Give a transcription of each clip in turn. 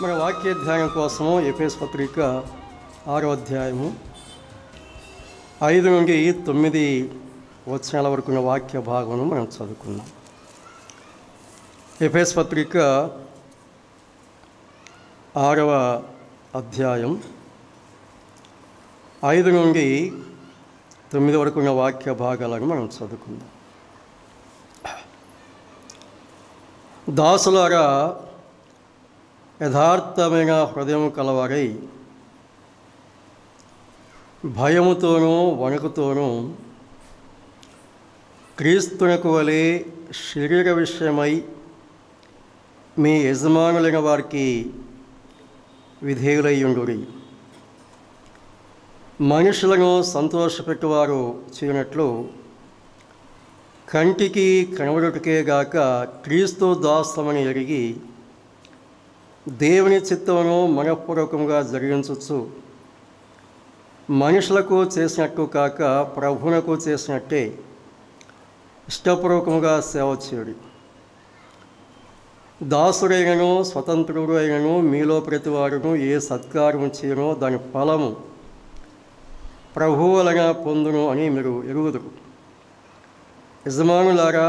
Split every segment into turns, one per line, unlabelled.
మన వాక్యాధ్యాయం కోసము ఎఫెసు పత్రిక 6వ అధ్యాయము 5 నుండి 9 వచనాల వరకు ఉన్న వాక్య భాగమును మనం చదువుకున్నాం. ఎఫెసు పత్రిక 6వ అధ్యాయం 5 నుండి 9 వరకు ఉన్న వాక్య భాగాలను మనం చదువుకుందాం. దాసులారా, యథార్థమైన హృదయం కలవారై భయముతోనూ వణుకుతోనూ క్రీస్తునకు వలె శరీర విషయమై మీ యజమానులైన వారికి విధేయులయ్యుండుడి. మనుషులను సంతోషపెట్టువారు చేయనట్లు కంటికి కనబడుటకే గాక క్రీస్తు దాసమని ఎరిగి దేవుని చిత్తమును మనఃపూర్వకంగా జరిగించవచ్చు. మనుషులకు చేసినట్టు కాక ప్రభువునకు చేసినట్టే ఇష్టపూర్వకంగా సేవ చేయుడి. దాసుడైనను స్వతంత్రుడు అయినను మీలో ప్రతివాడును ఏ సత్కారము చేయనో దాని ఫలము ప్రభువు వలన పొందును అని మీరు ఎరుగుదురు. యజమానులారా,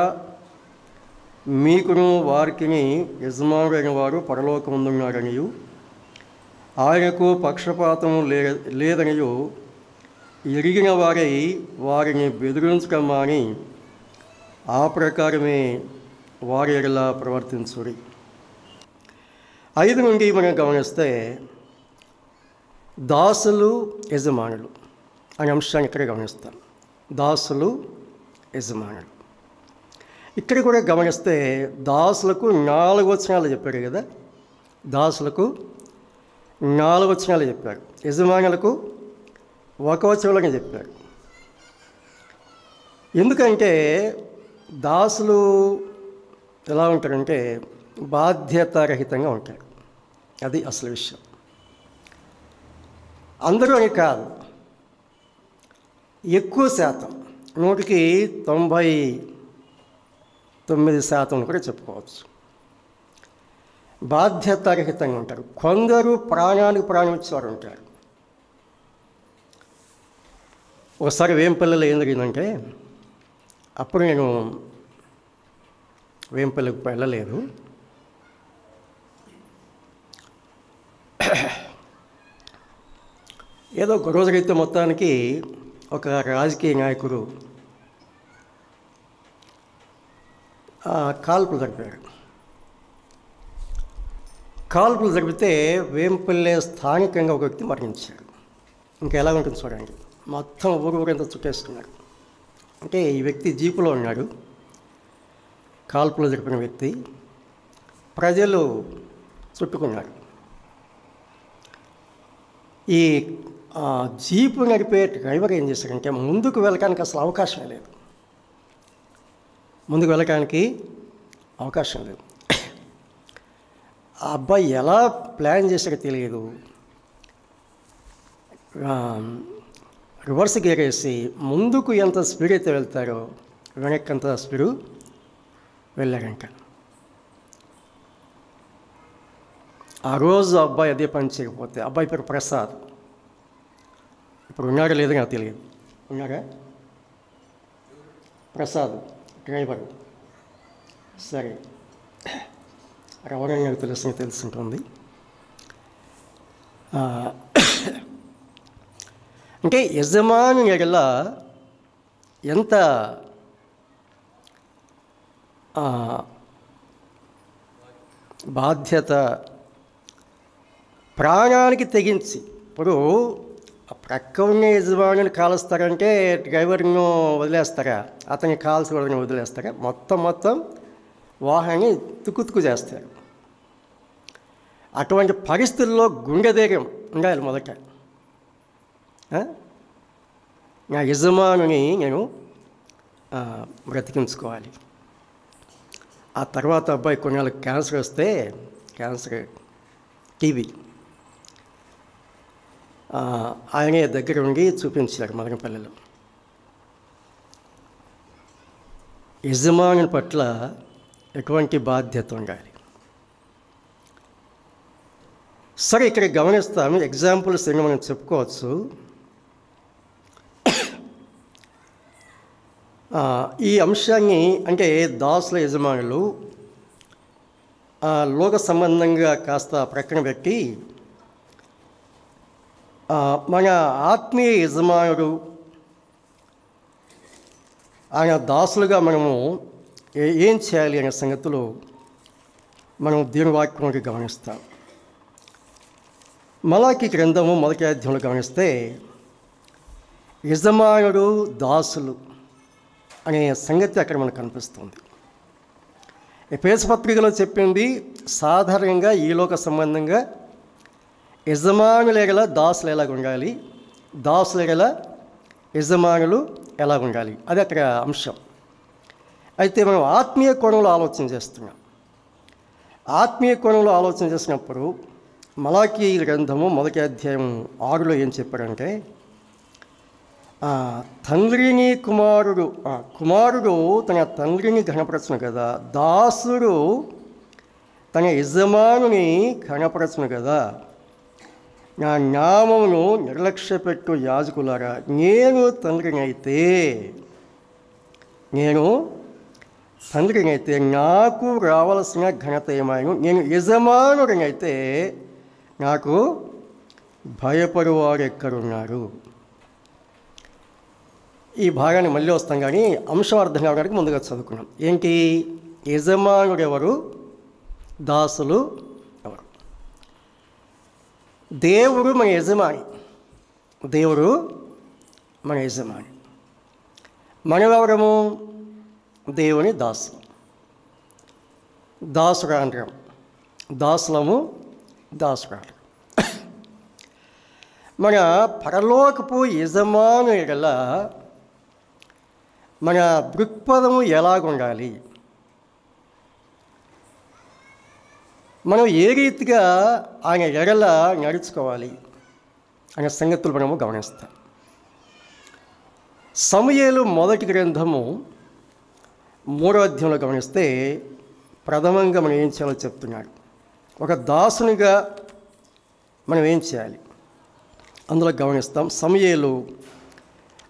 మీకును వారికిని యజమానుడైన వారు పరలోకముందున్నారనియు ఆయనకు పక్షపాతము లేదనియు ఎరిగిన వారై వారిని బెదిరించడం మాని ఆ ప్రకారమే వారి ఎడల ప్రవర్తించుడి. 5 నుండి మనం గమనిస్తే దాసులు యజమానులు అనే అంశాన్ని ఇక్కడ గమనిస్తాం. దాసులు యజమానులు ఇక్కడ కూడా గమనిస్తే దాసులకు 4 వచనాలు చెప్పారు కదా. దాసులకు 4 వచనాలు చెప్పారు, యజమానులకు 1 వచనంలోనే చెప్పారు. ఎందుకంటే దాసులు ఎలా ఉంటారంటే బాధ్యతారహితంగా ఉంటారు. అది అసలు విషయం. అందరూ అని కాదు, ఎక్కువ శాతం 100కి 99% కూడా చెప్పుకోవచ్చు. బాధ్యతారహితంగా ఉంటారు. కొందరు ప్రాణానికి ప్రాణం ఇచ్చేవారు ఉంటారు. ఒకసారి వేంపల్లిలో ఏం జరిగిందంటే, అప్పుడు నేను వేంపల్లికి వెళ్ళలేదు. ఏదో ఒక రోజుకైతే మొత్తానికి ఒక రాజకీయ నాయకుడు కాల్పులు జరిపారు. కాల్పులు జరిపితే వేంపల్లె స్థానికంగా ఒక వ్యక్తి మరణించాడు. ఇంకా ఎలా ఉంటుంది చూడండి, మొత్తం ఊరంతా చుట్టేసుకున్నారు. అంటే ఈ వ్యక్తి జీపులో ఉన్నాడు, కాల్పులు జరిపిన వ్యక్తి. ప్రజలు చుట్టుకున్నారు. ఈ జీపు నడిపే డ్రైవర్ ఏం చేశారంటే ముందుకు వెళ్ళడానికి అసలు అవకాశమే లేదు. ముందుకు వెళ్ళడానికి అవకాశం లేదు. ఆ అబ్బాయి ఎలా ప్లాన్ చేశారో తెలియదు. రివర్స్ గేర్ వేసి ముందుకు ఎంత స్పీడ్ అయితే వెళ్తారో వెనక్కి అంత స్పీడు వెళ్ళారంట. ఆ రోజు అబ్బాయి అదే పని చేయకపోతే, అబ్బాయి పేరు ప్రసాద్, ఇప్పుడు ఉన్నాడో లేదో నాకు తెలియదు. ఉన్నారా? ప్రసాద్ డ్రైవర్. సరే, రవాణా నాకు తెలుసుంటుంది. అంటే యజమాని ఎడల ఎంత బాధ్యత, ప్రాణానికి తెగించి. ఇప్పుడు ప్రక్క ఉన్న యజమానిని కాలుస్తారంటే డ్రైవర్ను వదిలేస్తారా? అతనికి కాల్సిన వదిలేస్తారా? మొత్తం వాహనాన్ని తుక్కు చేస్తారు. అటువంటి పరిస్థితుల్లో గుండె ధైర్యం ఉండాలి. మొదట నా యజమానిని నేను బ్రతికించుకోవాలి. ఆ తర్వాత అబ్బాయి కొన్నాళ్ళకి క్యాన్సర్ వస్తే, టీబీ, ఆయనే దగ్గర ఉండి చూపించారు మదనపల్లిలో. యజమాని పట్ల ఎటువంటి బాధ్యత ఉండాలి. సరే, ఇక్కడ గమనిస్తాము, ఎగ్జాంపుల్స్ ఏమో మనం చెప్పుకోవచ్చు. ఈ అంశాన్ని అంటే దాసుల యజమానులు లోక సంబంధంగా కాస్త ప్రక్కన పెట్టి మన ఆత్మీయ యజమానుడు ఆయన దాసులుగా మనము ఏం చేయాలి అనే సంగతులు మనం దేవుని వాక్యంలోకి గమనిస్తాం. మలాకి గ్రంథము 1వ అధ్యాయంలో గమనిస్తే యజమానుడు దాసులు అనే సంగతి అక్కడ మనకు కనిపిస్తుంది. ఎఫెసు పత్రికలో చెప్పింది సాధారణంగా ఈ లోక సంబంధంగా యజమానులు ఎగల దాసులు ఎలాగ ఉండాలి, దాసులు ఎగల యజమానులు ఎలా ఉండాలి, అది అక్కడ అంశం. అయితే మనం ఆత్మీయ కోణంలో ఆలోచన చేస్తున్నాం. ఆత్మీయ కోణంలో ఆలోచన చేసినప్పుడు మలాకి గ్రంథము 1వ అధ్యాయం 6లో ఏం చెప్పారంటే, తండ్రిని కుమారుడు తన తండ్రిని ఘనపరచును కదా, దాసుడు తన యజమానుని ఘనపరచును కదా. నా నామమును నిర్లక్ష్యపెట్టు యాజకులారా, నేను తండ్రినైతే నాకు రావలసిన ఘనత ఏమైనా, నేను యజమానుడినైతే నాకు భయపడువారు ఎక్కడున్నారు. ఈ భాగాన్ని మళ్ళీ వస్తాం, కానీ అంశం అర్థం కావడానికి ముందుగా చదువుకున్నాం. ఏంటి? యజమానుడు ఎవరు, దాసులు ఎవరు? దేవుడు మన యజమాని, దేవుడు మన యజమాని. మనమెవరము? దేవుని దాసులు, దాసురాండ్రం, దాసులము, దాసురాండ్రం. మన పరలోకపు యజమాను ఎడల మన దృక్పథము ఎలాగుండాలి, మనం ఏ రీతిగా ఆయన ఎడల నడుచుకోవాలి అనే సంగతులు మనము గమనిస్తాం. సమూయేలు 1వ గ్రంథము 3వ అధ్యాయంలో గమనిస్తే ప్రథమంగా మనం ఏం చేయాలో చెప్తున్నాడు. ఒక దాసునిగా మనం ఏం చేయాలి అందులో గమనిస్తాం. సమూయేలు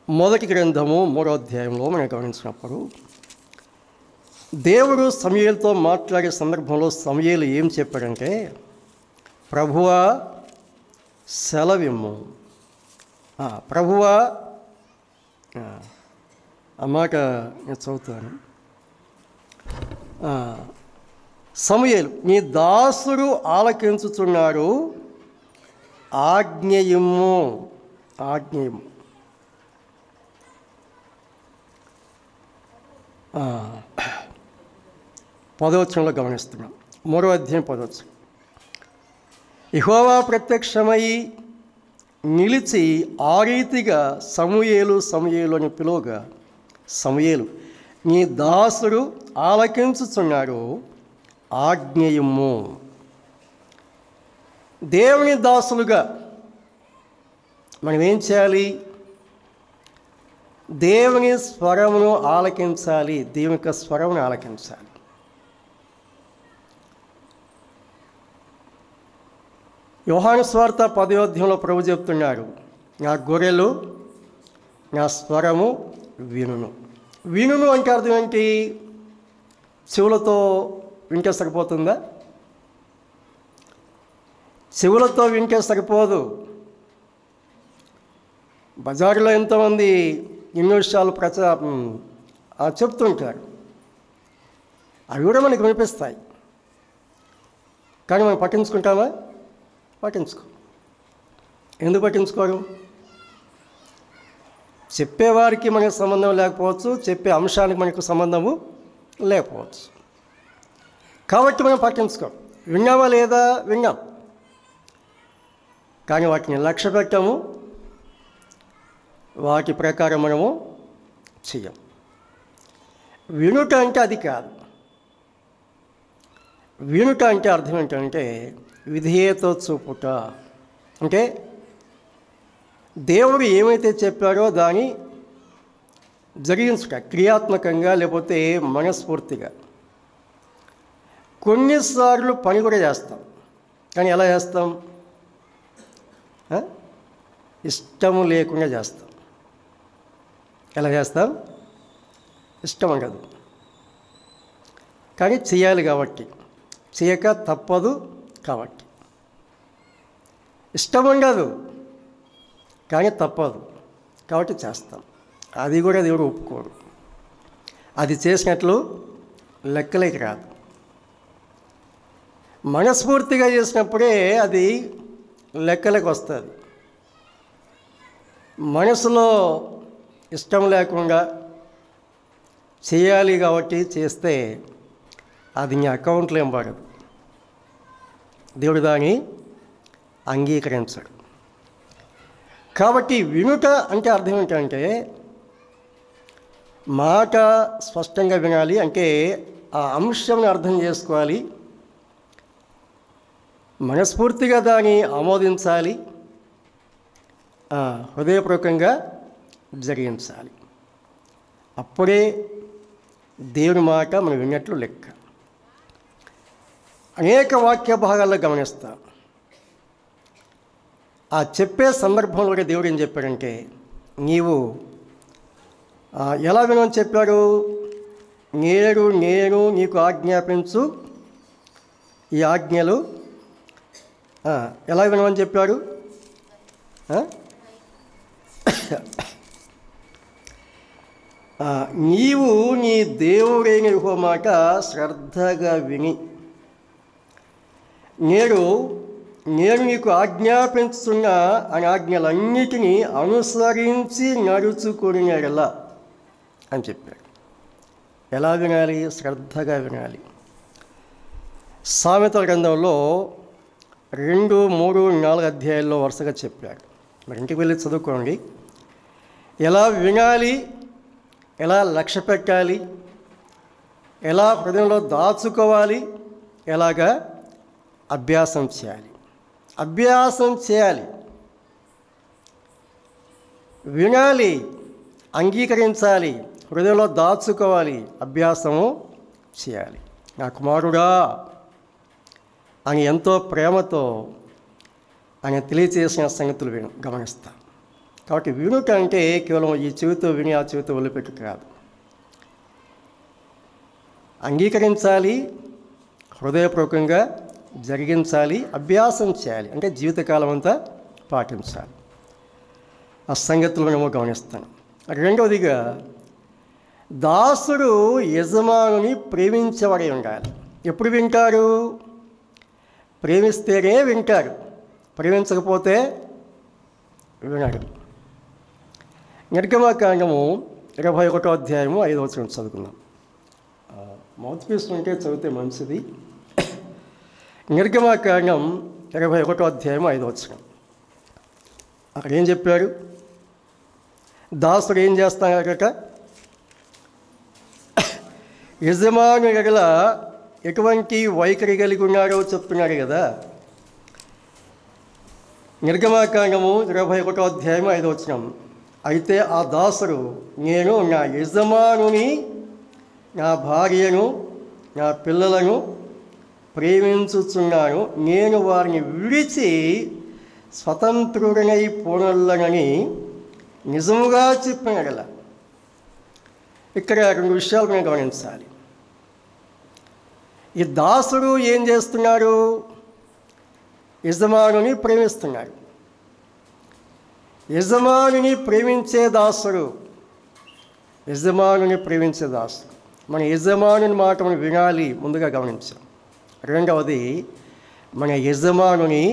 1వ గ్రంథము 3వ అధ్యాయంలో మనం గమనించినప్పుడు దేవుడు సమూయేలుతో మాట్లాడే సందర్భంలో సమూయేలు ఏం చెప్పాడంటే, ప్రభువా సెలవిమ్ము. ప్రభువా, ఆ మాట నేను చదువుతాను. సమూయేలు, నీ దాసుడు ఆలకించుచున్నాడు, ఆజ్ఞయిమ్ము. 10వ వచనంలో గమనిస్తున్నాం. 3వ అధ్యాయం 10వ వచనం. యెహోవా ప్రత్యక్షమై నిలిచి ఆ రీతిగా సమూయేలు అని పిలువగా, సమూయేలు, నీ దాసుడు ఆలకించుచున్నాడు, ఆజ్ఞయిమ్ము. దేవుని దాసులుగా మనం ఏం చేయాలి? దేవుని స్వరమును ఆలకించాలి, దేవుని యొక్క స్వరమును ఆలకించాలి. యోహాను సువార్త 10వ అధ్యాయంలో ప్రభు చెప్తున్నాడు, నా గొర్రెలు నా స్వరము వినును. వినును అంటే అర్థం ఏంటి? చెవులతో వింటే సరిపోతుందా? చెవులతో వింటే సరిపోదు. బజారులో ఎంతోమంది ఎన్నో విషయాలు చెప్తుంటారు, అవి కూడా మనకు వినిపిస్తాయి. కానీ మనం పట్టించుకుంటామా? పట్టించుకో. ఎందుకు పట్టించుకోరు? చెప్పేవారికి మనకు సంబంధం లేకపోవచ్చు, చెప్పే అంశానికి మనకు సంబంధము లేకపోవచ్చు. కాబట్టి మనం పట్టించుకోం. విన్నామా లేదా? విన్నాం, కానీ వాటిని లక్ష్య పెట్టాము, వాటి ప్రకారం మనము చెయ్యం. వినుట అంటే అది కాదు. వినుట అంటే అర్థం ఏంటంటే విధేయత చూపుట. అంటే దేవుడు ఏమైతే చెప్పాడో దాన్ని జరిగించుట, క్రియాత్మకంగా లేకపోతే మనస్ఫూర్తిగా. కొన్నిసార్లు పని కూడా చేస్తాం, కానీ ఎలా చేస్తాం? ఆ? ఇష్టం లేకుండా చేస్తాం. ఎలా చేస్తాం? ఇష్టం ఉండదు, కానీ చేయాలి కాబట్టి, చేయక తప్పదు కాబట్టి. ఇష్టం ఉండదు కానీ తప్పదు కాబట్టి చేస్తాం. అది కూడా దేవుడు ఒప్పుకోడు. అది చేసినట్లు లెక్కలేకి రాదు. మనస్ఫూర్తిగా చేసినప్పుడే అది లెక్కలకు వస్తుంది. మనసులో ఇష్టం లేకుండా చేయాలి కాబట్టి చేస్తే అది నీ అకౌంట్లో ఏం పడదు. దేవుడు దాన్ని అంగీకరించడు. కాబట్టి వినుట అంటే అర్థం ఏంటంటే మాట స్పష్టంగా వినాలి, అంటే ఆ అంశంని అర్థం చేసుకోవాలి, మనస్ఫూర్తిగా దాన్ని ఆమోదించాలి, హృదయపూర్వకంగా జరిగించాలి. అప్పుడే దేవుని మాట మనం విన్నట్లు లెక్క. అనేక వాక్య భాగాల్లో గమనిస్తాం. ఆ చెప్పే సందర్భంలో కూడా దేవుడు ఏం చెప్పాడంటే, నీవు ఎలా వినమని చెప్పాడు? నేను నీకు ఆజ్ఞాపించు ఈ ఆజ్ఞలు ఎలా వినమని చెప్పాడు? నీవు నీ దేవుడైన యెహోవా మాట శ్రద్ధగా విని నేను నీకు ఆజ్ఞాపించుతున్న ఆజ్ఞలన్నిటినీ అనుసరించి నడుచుకునేలా అని చెప్పాడు. ఎలా వినాలి? శ్రద్ధగా వినాలి. సామెతల గ్రంథంలో 2, 3, 4 అధ్యాయాల్లో వరుసగా చెప్పాడు. మరి ఇంటికి వెళ్ళి చదువుకోండి. ఎలా వినాలి, ఎలా లక్ష్య పెట్టాలి, ఎలా హృదయంలో దాచుకోవాలి, ఎలాగా అభ్యాసం చేయాలి. వినాలి, అంగీకరించాలి, హృదయంలో దాచుకోవాలి, అభ్యాసము చేయాలి. నా కుమారుడా అని ఎంతో ప్రేమతో ఆయన తెలియచేసిన సంగతులు గమనిస్తా. కాబట్టి వినుట అంటే కేవలం ఈ చెవితో విని ఆ చెవితో వదిలిపెట్టు కాదు. అంగీకరించాలి, హృదయపూర్వకంగా జరిగించాలి, అభ్యాసం చేయాలి, అంటే జీవితకాలం అంతా పాటించాలి. ఆ సంగతులు మేము గమనిస్తాను. రెండవదిగా దాసుడు యజమానుని ప్రేమించబడి ఉండాలి. ఎప్పుడు వింటారు? ప్రేమిస్తేనే వింటారు, ప్రేమించకపోతే వినడు. నిర్గమకాండము 21వ అధ్యాయము 5వ వచనం చదువుకుందాం. మౌత్ పీస్ ఉంటే చదివితే మంచిది. నిర్గమకాండం 21వ అధ్యాయము 5వ వచనం. అక్కడ ఏం చెప్పారు? దాసుడు ఏం చేస్తాడట? యజమాను ఎడల ఎటువంటి వైఖరి కలిగి ఉన్నారో చెప్తున్నాడు కదా. నిర్గమకాండము 21వ అధ్యాయం 5వ వచనం. అయితే ఆ దాసుడు, నేను నా యజమానుని, నా భార్యను, నా పిల్లలను ప్రేమించుచున్నాను, నేను వారిని విడిచి స్వతంత్రుడనై పోనొల్లనని నిజముగా చెప్పినగల. ఇక్కడ 2 విషయాలు మనం గమనించాలి. ఈ దాసుడు ఏం చేస్తున్నాడు? యజమానుని ప్రేమిస్తున్నాడు. యజమానుని ప్రేమించే దాసుడు, మన యజమానుని మాట మనం వినాలి, ముందుగా గమనించాం. రెండవది, మన యజమానుని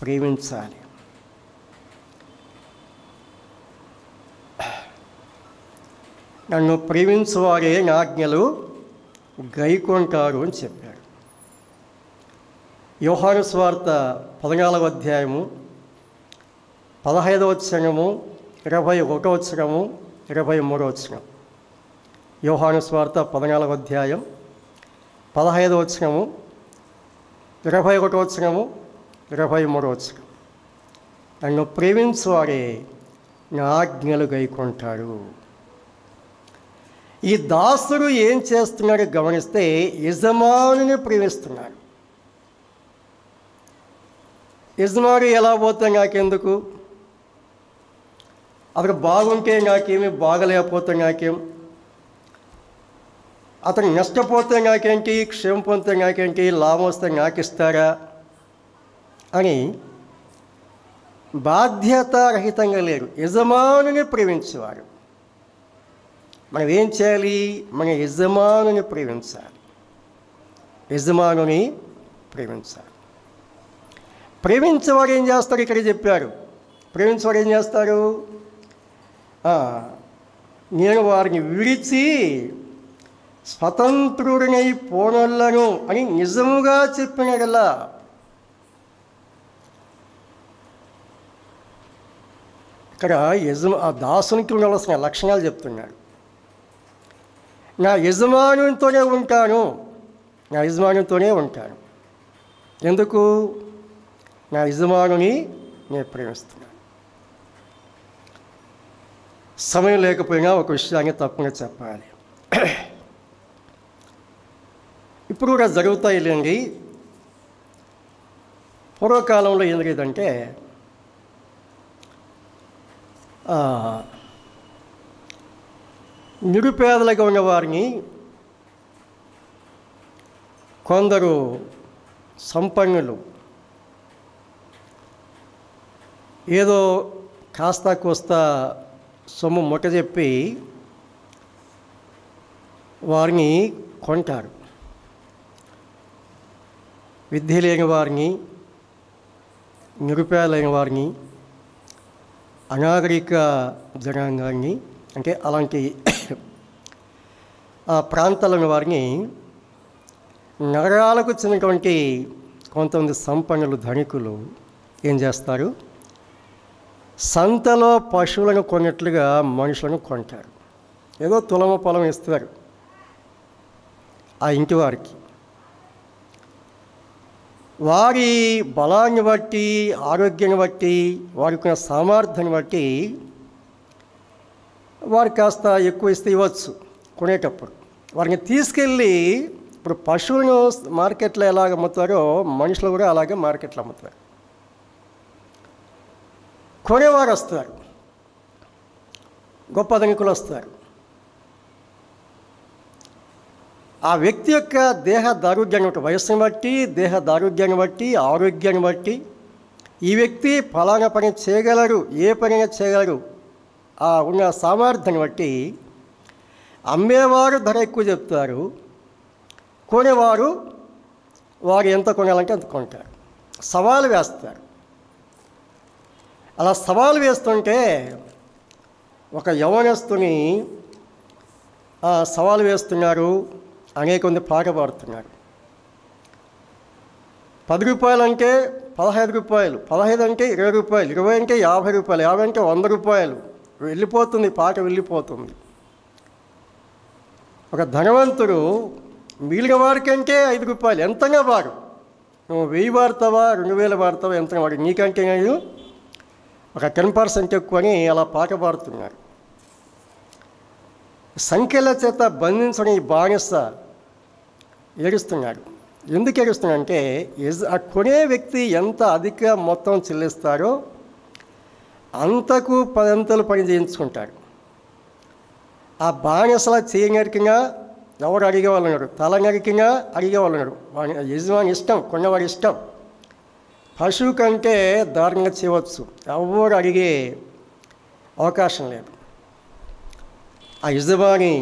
ప్రేమించాలి. నన్ను ప్రేమించువారే నా ఆజ్ఞలు గైకొంటారు అని చెప్పాడు. యోహాను సువార్త 14వ అధ్యాయము 15వ వచనము, 21వ వచనము, 23వ వచనం. యోహాను సువార్త 14వ అధ్యాయం 15వ వచనము, 21వ వచనము, 23వ వచనం. నన్ను ప్రేమించువారే నా ఆజ్ఞలు గైకొంటాడు. ఈ దాసుడు ఏం చేస్తున్నాడో గమనిస్తే యజమానుని ప్రేమిస్తున్నాడు. యజమాని ఎలా పోతే నాకెందుకు, అతను బాగుంటే నాకేమి, బాగలేకపోతే నాకేం, అతను నష్టపోతే నాకేంటి, క్షేమం పొందితే నాకేంటి, లాభం వస్తే నాకు ఇస్తారా అని బాధ్యతారహితంగా లేరు. యజమానుని ప్రేమించేవారు. మనం ఏం చేయాలి? మన యజమానుని ప్రేమించాలి. యజమానుని ప్రేమించాలి. ప్రేమించేవారు ఏం చేస్తారు? ఇక్కడ చెప్పారు. ప్రేమించేవారు ఏం చేస్తారు? నేను వారిని విడిచి స్వతంత్రుడినై పోనొల్లను అని నిజముగా చెప్పినట్లా ఇక్కడ ఆ దాసునికి ఉండవలసిన లక్షణాలు చెప్తున్నాడు. నా యజమానునితోనే ఉంటాను, నా యజమానునితోనే ఉంటాను. ఎందుకు? నా యజమానుని నేను ప్రేమిస్తున్నాను. సమయం లేకపోయినా ఒక విషయాన్ని తప్పకుండా చెప్పాలి. ఇప్పుడు కూడా జరుగుతాయి లేండి. పూర్వకాలంలో ఏం జరిగేదంటే నిరుపేదలుగా ఉన్నవారిని కొందరు సంపన్నులు ఏదో కాస్త కోస్తా సొమ్ము ముట్టజెప్పి వారిని కొంటారు. విద్య లేని వారిని, నిరుపేదలైన వారిని, అనాగరిక జనాంగాన్ని, అంటే అలాంటి ఆ ప్రాంతాల వారిని నగరాలకు చెందినటువంటి కొంతమంది సంపన్నులు, ధనికులు ఏం చేస్తారు? సంతలో పశువులను కొన్నట్లుగా మనుషులను కొంటారు. ఏదో తులమ పొలం ఇస్తారు ఆ ఇంటి వారికి. వారి బలాన్ని బట్టి, ఆరోగ్యాన్ని బట్టి, వారికి ఉన్న సామర్థ్యాన్ని బట్టి వారు కాస్త ఎక్కువ ఇస్తే ఇవ్వచ్చు కొనేటప్పుడు. వారిని తీసుకెళ్ళి ఇప్పుడు పశువులను మార్కెట్లో ఎలాగ అమ్ముతారో మనుషులు కూడా అలాగే మార్కెట్లో అమ్ముతారు. కొనేవారు వస్తారు, గొప్ప ధనికులు వస్తారు. ఆ వ్యక్తి యొక్క దేహ దారుఢ్యాన్ని బట్టి, వయస్సుని బట్టి, దేహ దారుఢ్యాన్ని బట్టి, ఆరోగ్యాన్ని బట్టి ఈ వ్యక్తి ఫలానా పని చేయగలరు, ఏ పనిగా చేయగలరు, ఆ ఉన్న సామర్థ్యాన్ని బట్టి అమ్మేవారు ధర ఎక్కువ చెప్తారు, కొనేవారు వారు ఎంత కొనాలంటే అంత కొంటారు. సవాలు వేస్తారు. అలా సవాలు వేస్తుంటే ఒక యవనస్తుని సవాలు వేస్తున్నారు, అనేక మంది పాట పాడుతున్నారు. 10 రూపాయలు అంటే 15 రూపాయలు, 15 అంటే 20 రూపాయలు, 20 అంటే 50 రూపాయలు, 50 అంటే 100 రూపాయలు. వెళ్ళిపోతుంది, పాట వెళ్ళిపోతుంది. ఒక ధనవంతుడు మిగిలిన వారికంటే 5 రూపాయలు ఎంతగా వాడు, నువ్వు 1000 వాడతావా, 2000 వాడతావా, ఎంత వాడు, నీకంటే నేను ఒక 10% ఎక్కువ అని అలా పాట పాడుతున్నారు. సంఖ్యల చేత బంధించని ఈ బానిస ఏడుస్తున్నాడు. ఎందుకు ఏడుస్తున్నాడంటే ఆ కొనే వ్యక్తి ఎంత అధిక మొత్తం చెల్లిస్తారో అంతకు 10 అంతలు పని చేయించుకుంటాడు. ఆ బానిసలా చేయనరికినా ఎవరు అడిగేవాళ్ళు ఉన్నారు, తల నరికినా అడిగేవాళ్ళు ఉన్నారు. యజమాని ఇష్టం, కొన్నవాడి ఇష్టం. పశువు కంటే దారుణంగా చేయవచ్చు, ఎవరు అడిగే అవకాశం లేదు. ఆ యజమాని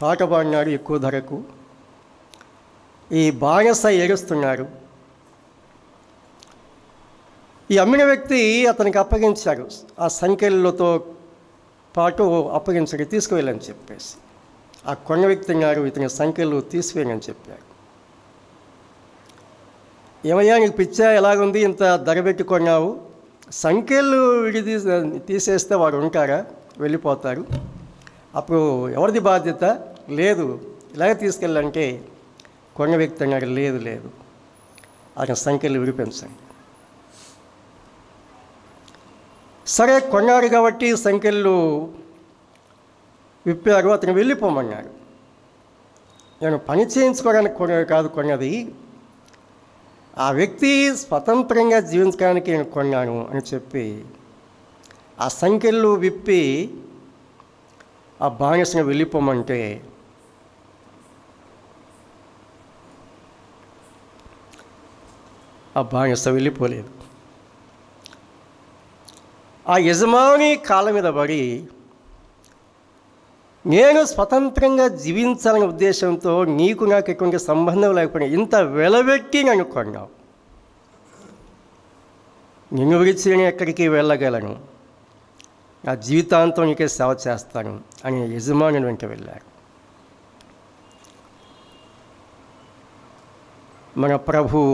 పాట పాడినాడు ఎక్కువ ధరకు. ఈ బానిస ఏడుస్తున్నాడు. ఈ అమ్మిన వ్యక్తి అతనికి అప్పగించాడు, ఆ సంఖ్యలతో పాటు అప్పగించాడు, తీసుకువెళ్ళని చెప్పేసి. ఆ కొన్న వ్యక్తి అన్నాడు, ఇతని సంఖ్యలు తీసివేయని చెప్పాడు. ఏమయ్యా నీకు పిచ్చా, ఎలాగుంది, ఇంత ధర పెట్టి కొన్నావు, సంఖ్యలు తీసేస్తే వాడు ఉంటారా, వెళ్ళిపోతారు, అప్పుడు ఎవరిది బాధ్యత? లేదు, ఇలాగే తీసుకెళ్ళంటే కొన్న వ్యక్తి అన్నాడు, లేదు లేదు, ఆయన సంఖ్యలు విడిపించండి. సరే కొన్నాడు కాబట్టి సంఖ్యలు విప్పారు, అతను వెళ్ళిపోమన్నాడు. నేను పని చేయించుకోవడానికి కాదు కొన్నది, ఆ వ్యక్తి స్వతంత్రంగా జీవించడానికి నేను కొన్నాను అని చెప్పి ఆ సంఖ్యలు విప్పి ఆ బానిసను వెళ్ళిపోమంటే ఆ బానిస వెళ్ళిపోలేదు. ఆ యజమాని కాళ్ళ మీద పడి, నేను స్వతంత్రంగా జీవించాలనే ఉద్దేశంతో నీకు నాకు ఎటువంటి సంబంధం లేకపోయినా ఇంత వెలబెట్టి నన్ను కొన్నావు, నిన్ను విడిచి నేను ఎక్కడికి వెళ్ళగలను, నా జీవితాంతం నీకే సేవ చేస్తాను అని యజమాని వెంట వెళ్ళారు. మన ప్రభువు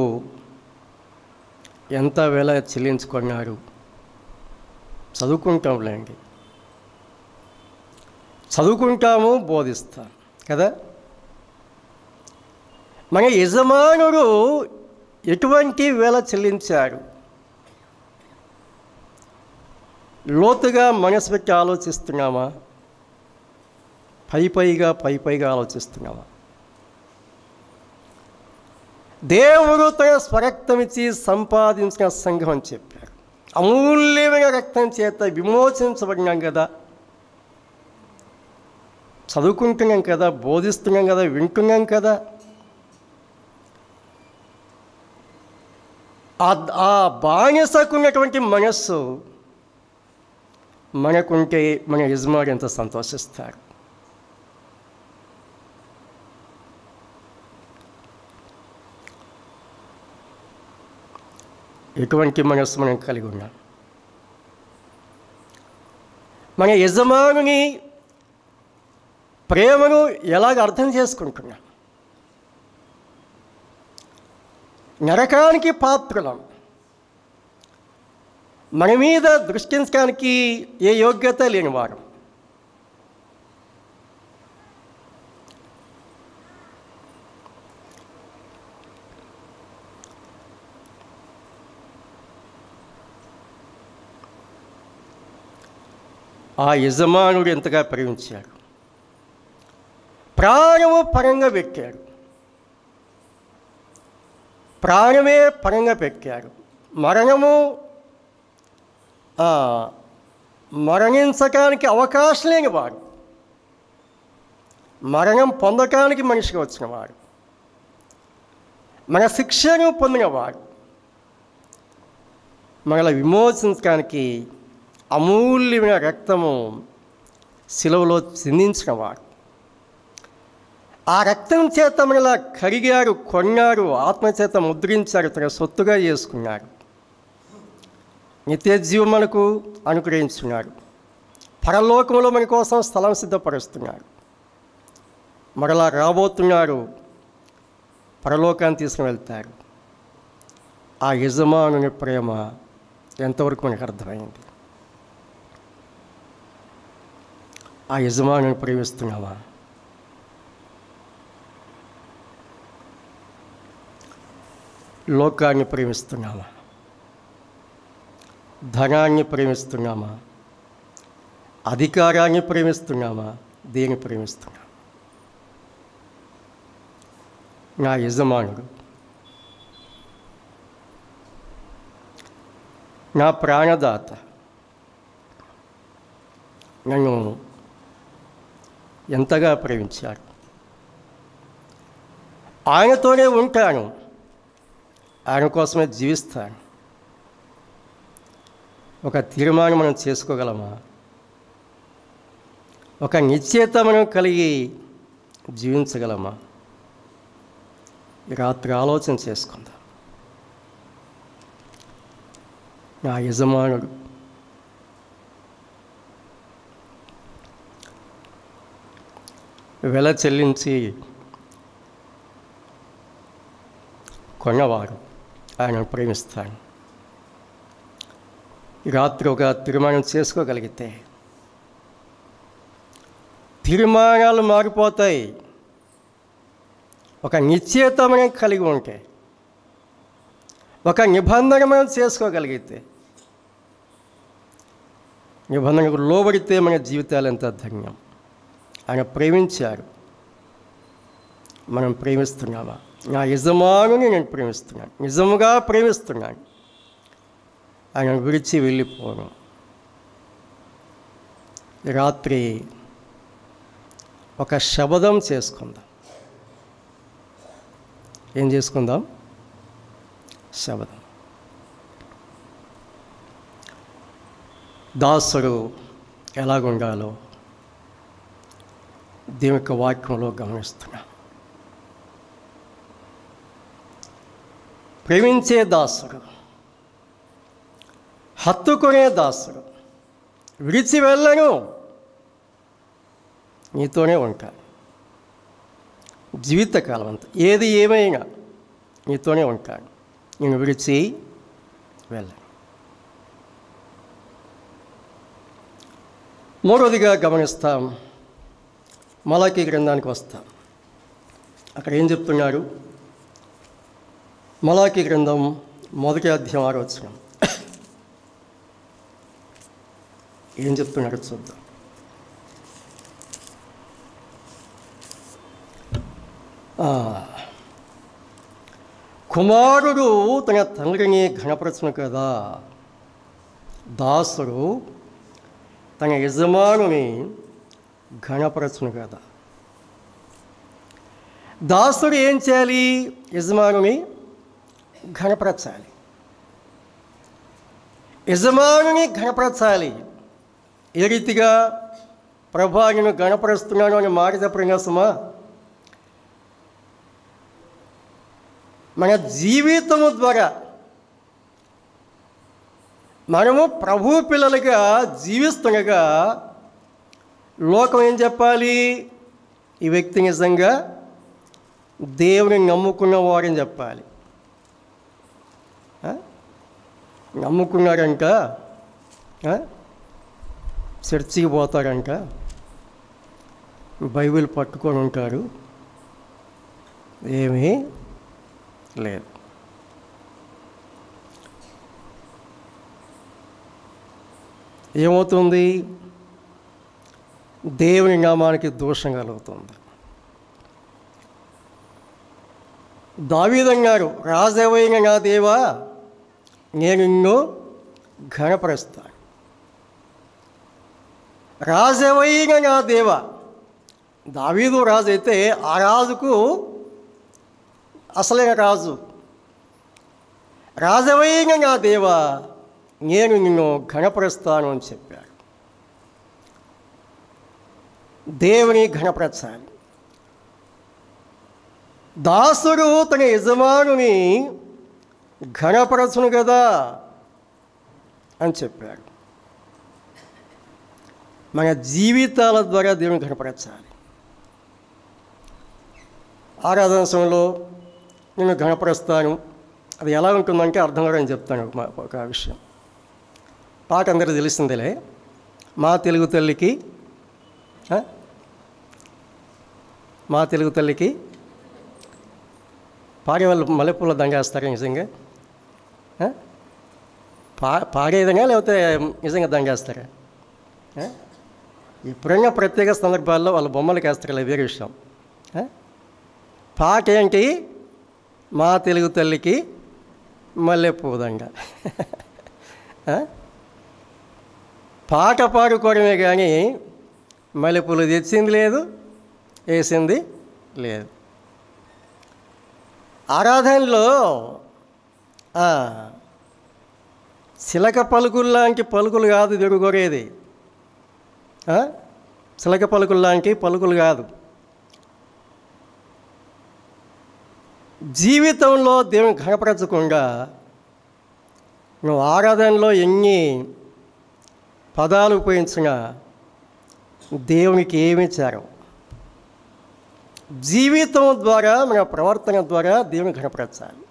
ఎంత వెల చెల్లించుకున్నారు చదువుకుంటాంలేండి, చదువుకుంటాము, బోధిస్తాం కదా. మన యజమానుడు ఎటువంటి వెల చెల్లించారు? లోతుగా మనసు పెట్టి ఆలోచిస్తున్నామా? పైపైగా ఆలోచిస్తున్నామా? దేవుడు తన స్వరక్తమిచ్చి సంపాదించిన సంఘం అని చెప్పారు. అమూల్యమైన రక్తం చేత విమోచించబడినాం కదా, చదువుకుంటున్నాం కదా, బోధిస్తున్నాం కదా, వింటున్నాం కదా. ఆ బానిసకున్నటువంటి మనస్సు మనకుంటే మన యజమాని ఎంత సంతోషిస్తారు. ఎటువంటి మనస్సు మనం కలిగి ఉన్నాం? మన యజమానుని ప్రేమను ఎలాగ అర్థం చేసుకుంటున్నాం? నరకానికి పాత్రులం, మన మీద దృష్టించడానికి ఏ యోగ్యత లేనివారు. ఆ యజమానుడు ఎంతగా ప్రేమించాడు, ప్రాణము పరంగా పెట్టాడు, ప్రాణమే పరంగా పెట్టాడు. మరణించడానికి అవకాశం లేనివాడు, మరణం పొందటానికి మనిషిగా వచ్చినవాడు, మన శిక్షను పొందినవాడు, మనల్ని విమోచించడానికి అమూల్యమైన రక్తము శిలువలో చిందించినవాడు. ఆ రక్తం చేత మనలా కరిగారు, కొన్నారు, ఆత్మచేత ముద్రించారు, తన సొత్తుగా చేసుకున్నారు. నిత్య జీవం మనకు అనుగ్రహించున్నారు. పరలోకంలో మన కోసం స్థలం సిద్ధపరుస్తున్నారు. మరలా రాబోతున్నారు, పరలోకాన్ని తీసుకుని వెళ్తారు. ఆ యజమానుని ప్రేమ ఎంతవరకు మనకు అర్థమైంది? ఆ యజమానుని ప్రేమిస్తున్నామా? లోకాన్ని ప్రేమిస్తున్నామా? ధనాన్ని ప్రేమిస్తున్నామా? అధికారాన్ని ప్రేమిస్తున్నామా? దేన్ని ప్రేమిస్తున్నామా? నా యజమానుడు, నా ప్రాణదాత నన్ను ఎంతగా ప్రేమించారు. ఆయనతోనే ఉంటాను, ఆయన కోసమే జీవిస్తాను. ఒక తీర్మానం మనం చేసుకోగలమా? ఒక నిశ్చయత మనం కలిగి జీవించగలమా? రాత్రి ఆలోచన చేసుకుందాం. నా యజమానుడు వెల చెల్లించి కొన్నవాడు, ఆయనను ప్రేమిస్తాను. రాత్రి ఒక తీర్మానం చేసుకోగలిగితే తీర్మానాలు మారిపోతాయి. ఒక నిశ్చయత మనం కలిగి ఉంటే, ఒక నిబంధన మనం చేసుకోగలిగితే, నిబంధనకు లోబడితే మన జీవితాలు ఎంత ధన్యం. ఆయన ప్రేమించారు, మనం ప్రేమిస్తున్నామా? నా యజమానుని నేను ప్రేమిస్తున్నాను, నిజముగా ప్రేమిస్తున్నాను, ఆయన విడిచి వెళ్ళిపోను. రాత్రి ఒక శబదం చేసుకుందాం. ఏం చేసుకుందాం? శబదం. దాసుడు ఎలాగుండాలో దేవుని యొక్క వాక్యంలో గమనిస్తున్నా. ప్రేమించే దాసుడు, హత్తుకునే దాసుడు, విడిచి వెళ్ళను, నీతోనే ఉంటాను జీవితకాలం అంతా, ఏది ఏమైనా నీతోనే ఉంటాను, నేను విడిచి వెళ్ళను. మూడవదిగా గమనిస్తాం, మలాకీ గ్రంథానికి వస్తాం. అక్కడ ఏం చెప్తున్నారు? మలాకీ గ్రంథం 1వ అధ్యాయం 6వ వచనం ఏం చెప్తున్నారో చూద్దాం. కుమారుడు తన తండ్రిని ఘనపరచును కదా, దాసుడు తన యజమానుని ఘనపరచును కదా. దాసుడు ఏం చేయాలి? యజమానుని ఘనపరచాలి, యజమానుని ఘనపరచాలి. ఏ రీతిగా? ప్రభా నేను ఘనపరుస్తున్నాను అని మాట చెప్పడం సుమా, మన జీవితము ద్వారా మనము ప్రభు పిల్లలుగా జీవిస్తుండగా లోకం ఏం చెప్పాలి? ఈ వ్యక్తి నిజంగా దేవుని నమ్ముకున్నవాడని చెప్పాలి. నమ్ముకున్నాడంట, చర్చికి పోతాడంట, బైబిల్ పట్టుకొని ఉంటాడు, ఏమీ లేదు. ఏమవుతుంది? దేవుని నామానికి దోషం కలుగుతుంది. దావీదన్నాడు, రాజవైన నా దేవా నేను నిన్ను ఘనపరుస్తాను. రాజవైన నా దేవా, దావీదు రాజు అయితే ఆ రాజుకు అసలైన రాజు. రాజవైన నా దేవా నేను నిన్ను ఘనపరుస్తాను అని చెప్పాడు. దేవుని ఘనపరచాలి. దాసుడు తన యజమానుని ఘనపరచును కదా అని చెప్పాడు. మన జీవితాల ద్వారా దేవుని ఘనపరచాలి. ఆరాధన సమయంలో నేను ఘనపరుస్తాను, అది ఎలా ఉంటుందంటే అర్థం కూడా నేను చెప్తాను ఒక విషయం. పాట అందరికీ తెలిసిందేలే, మా తెలుగు తల్లికి మా తెలుగు తల్లికి పాడేవాళ్ళు మల్లెపూల దండేస్తారా నిజంగా? పాడేదనా లేకపోతే నిజంగా దండేస్తారా? ఎప్పుడైనా ప్రత్యేక సందర్భాల్లో వాళ్ళ బొమ్మలకి వేస్తారు, వేరే విషయం. పాట ఏంటి? మా తెలుగు తల్లికి మల్లెపూ దండ. పాట పాడుకోవడమే కానీ మల్లెపూలు తెచ్చింది లేదు, వేసింది లేదు. ఆరాధనలో చిలక పలుకుల్లాంటి పలుకులు కాదు తిరుగుకోరేది, చిలక పలుకుల్లాంటి పలుకులు కాదు. జీవితంలో దేవుని ఘనపరచకుండా నువ్వు ఆరాధనలో ఎన్ని పదాలు ఉపయోగించినా దేవునికి ఏమీ చేరవు. జీవితం ద్వారా, మన ప్రవర్తన ద్వారా దేవుని ఘనపరచాలి.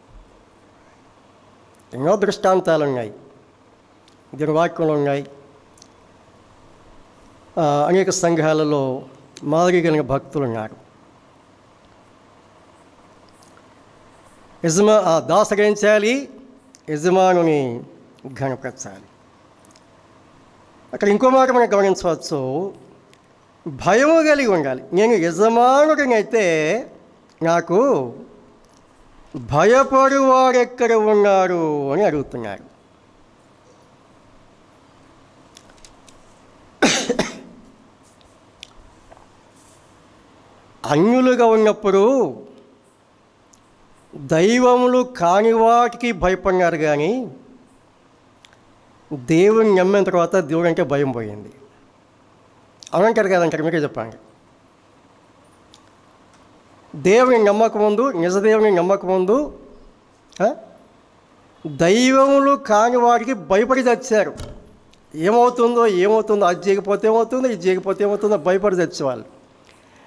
ఎన్నో దృష్టాంతాలు ఉన్నాయి, దేవుని వాక్యంలో ఉన్నాయి. అనేక సంఘాలలో మాదిరి కలిగిన భక్తులు ఉన్నారు. దాసుడు ఏం చేయాలి? యజమానుని ఘనపరచాలి. అక్కడ ఇంకో మాట మనం గమనించవచ్చు, భయము కలిగి ఉండాలి. నేను యజమానుడిని అయితే నాకు భయపడువారెక్కడ ఉన్నారు అని అడుగుతున్నారు. అన్యులుగా ఉన్నప్పుడు దైవములు కాని వాటికి భయపడినారు, కానీ దేవుని నమ్మిన తర్వాత దేవుడు అంటే భయం పోయింది. అవునంటారు కదంటారు, మీరే చెప్పండి. దేవుని నమ్మకముందు, నిజదేవుని నమ్మకముందు దైవములు కాని వారికి భయపడి తెచ్చారు. ఏమవుతుందో అది చేయకపోతే ఏమవుతుందో, ఇది చేయకపోతే ఏమవుతుందో భయపడి తెచ్చేవాళ్ళు.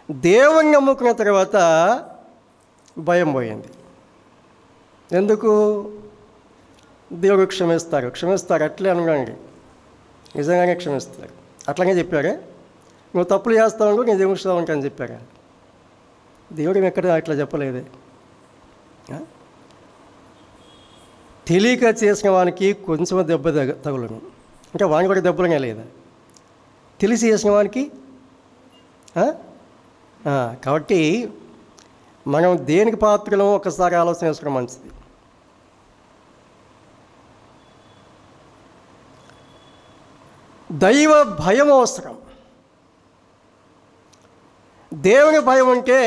దేవుని నమ్ముకున్న తర్వాత భయం పోయింది. ఎందుకు? దేవుడు క్షమిస్తారు అట్లే అనగానే నిజంగానే క్షమిస్తారు. అట్లాగే చెప్పారే, నువ్వు తప్పులు చేస్తావు నేను దేవుడు ఉంటాను చెప్పారా? దేవుడు ఎక్కడ అట్లా చెప్పలేదే. తెలియక చేసిన వానికి కొంచెం దెబ్బ తగులును అంటే వానికి కూడా దెబ్బలనే లేదా? తెలిసి చేసిన వానికి. కాబట్టి మనం దేనికి పాత్రలో ఒకసారి ఆలోచన చేసుకోవడం మంచిది. దైవ భయం అవసరం. దేవుని భయం అంటే